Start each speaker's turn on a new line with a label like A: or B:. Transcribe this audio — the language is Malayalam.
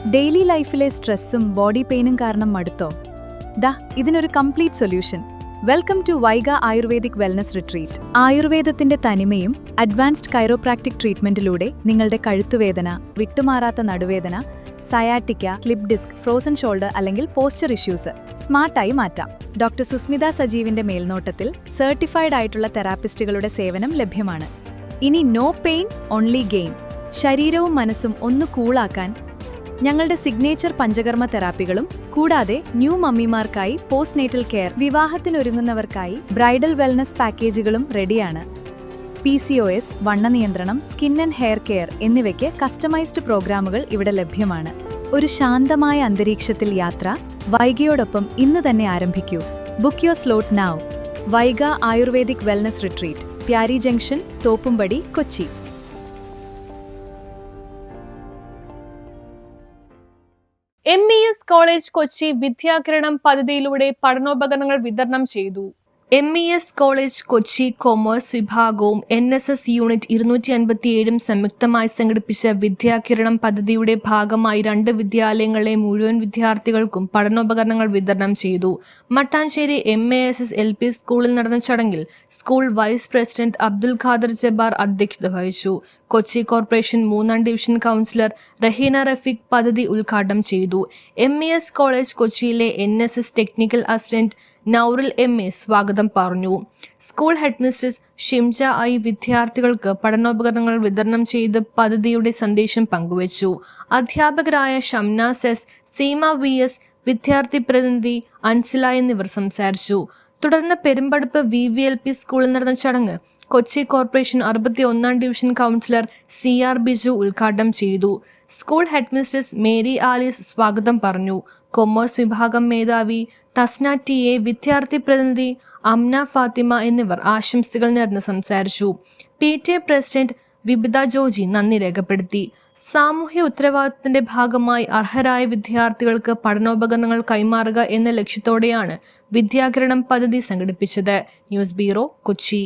A: ഡെയിലി ലൈഫിലെ സ്ട്രെസ്സും ബോഡി പെയിനും കാരണം മടുത്തോ? ദാ ഇതിനൊരു complete solution. Welcome to Vaiga ayurvedic wellness retreat. ആയുർവേദത്തിന്റെ തനിമയും അഡ്വാൻസ്ഡ് കൈറോപ്രാക്ടിക് ട്രീറ്റ്മെന്റിലൂടെ നിങ്ങളുടെ കഴുത്തുവേദന, വിട്ടുമാറാത്ത നടുവേദന, sciatica, slip disc, frozen shoulder അല്ലെങ്കിൽ പോസ്ചർ ഇഷ്യൂസ് സ്മാർട്ടായി മാറ്റാം. ഡോക്ടർ സുസ്മിത സജീവിന്റെ മേൽനോട്ടത്തിൽ സർട്ടിഫൈഡ് ആയിട്ടുള്ള തെറാപ്പിസ്റ്റുകളുടെ സേവനം ലഭ്യമാണ്. ഇനി നോ പെയിൻ, ഓൺലി ഗെയിൻ. ശരീരവും മനസ്സും ഒന്ന് കൂളാക്കാൻ ഞങ്ങളുടെ സിഗ്നേച്ചർ പഞ്ചകർമ്മ തെറാപ്പികളും കൂടാതെ ന്യൂ മമ്മിമാർക്കായി പോസ്റ്റ്നേറ്റൽ കെയർ, വിവാഹത്തിനൊരുങ്ങുന്നവർക്കായി ബ്രൈഡൽ വെൽനസ് പാക്കേജുകളും റെഡിയാണ്. PCOS, വണ്ണ നിയന്ത്രണം, സ്കിൻ ആൻഡ് ഹെയർ കെയർ എന്നിവയ്ക്ക് കസ്റ്റമൈസ്ഡ് പ്രോഗ്രാമുകൾ ഇവിടെ ലഭ്യമാണ്. ഒരു ശാന്തമായ അന്തരീക്ഷത്തിൽ യാത്ര വൈഗയോടൊപ്പം ഇന്ന് തന്നെ ആരംഭിക്കൂ. Book your slot now. Vaiga ayurvedic wellness retreat, Pyari junction, Thoppumpady, Kochi.
B: MES college Kochi Vidyakiranam പദ്ധതിയിലൂടെ പഠനോപകരണങ്ങൾ വിതരണം ചെയ്തു. MES കോളേജ് കൊച്ചി കൊമേഴ്സ് വിഭാഗവും NSS യൂണിറ്റ് 257 സംയുക്തമായി സംഘടിപ്പിച്ച വിദ്യാകിരണം പദ്ധതിയുടെ ഭാഗമായി 2 വിദ്യാലയങ്ങളിലെ മുഴുവൻ വിദ്യാർത്ഥികൾക്കും പഠനോപകരണങ്ങൾ വിതരണം ചെയ്തു. മട്ടാഞ്ചേരി MASS LP സ്കൂളിൽ നടന്ന ചടങ്ങിൽ school vice president Abdul Khader Jabbar അധ്യക്ഷത വഹിച്ചു. കൊച്ചി കോർപ്പറേഷൻ 3-ാം ഡിവിഷൻ കൗൺസിലർ റഹീന റഫീഖ് പദ്ധതി ഉദ്ഘാടനം ചെയ്തു. MES കോളേജ് കൊച്ചിയിലെ NSS ടെക്നിക്കൽ അസിസ്റ്റന്റ് നൗറിൽ MA സ്വാഗതം പറഞ്ഞു. സ്കൂൾ ഹെഡ്മിസ്ട്രസ് ഷിംജ ഐ വിദ്യാർത്ഥികൾക്ക് പഠനോപകരണങ്ങൾ വിതരണം ചെയ്ത് പദ്ധതിയുടെ സന്ദേശം പങ്കുവച്ചു. അധ്യാപകരായ ഷംനാസ് S, സീമ VS, വിദ്യാർത്ഥി പ്രതിനിധി അൻസില എന്നിവർ സംസാരിച്ചു. തുടർന്ന് പെരുമ്പടപ്പ് VVLP സ്കൂളിൽ നടന്ന ചടങ്ങ് Kochi corporation 61-ാം division councillor CR Biju ഉദ്ഘാടനം ചെയ്തു. സ്കൂൾ ഹെഡ്മിസ്ട്രസ് മേരി ആലീസ് സ്വാഗതം പറഞ്ഞു. കൊമേഴ്സ് വിഭാഗം മേധാവി തസ്ന TA, വിദ്യാർത്ഥി പ്രതിനിധി അംന ഫാത്തിമ എന്നിവർ ആശംസകൾ നേർന്ന് സംസാരിച്ചു. PTA പ്രസിഡന്റ് വിബിത ജോജി നന്ദി രേഖപ്പെടുത്തി. സാമൂഹ്യ ഉത്തരവാദിത്തത്തിന്റെ ഭാഗമായി അർഹരായ വിദ്യാർത്ഥികൾക്ക് പഠനോപകരണങ്ങൾ കൈമാറുക എന്ന ലക്ഷ്യത്തോടെയാണ് വിദ്യാകിരണം പദ്ധതി സംഘടിപ്പിച്ചത്. News bureau, Kochi.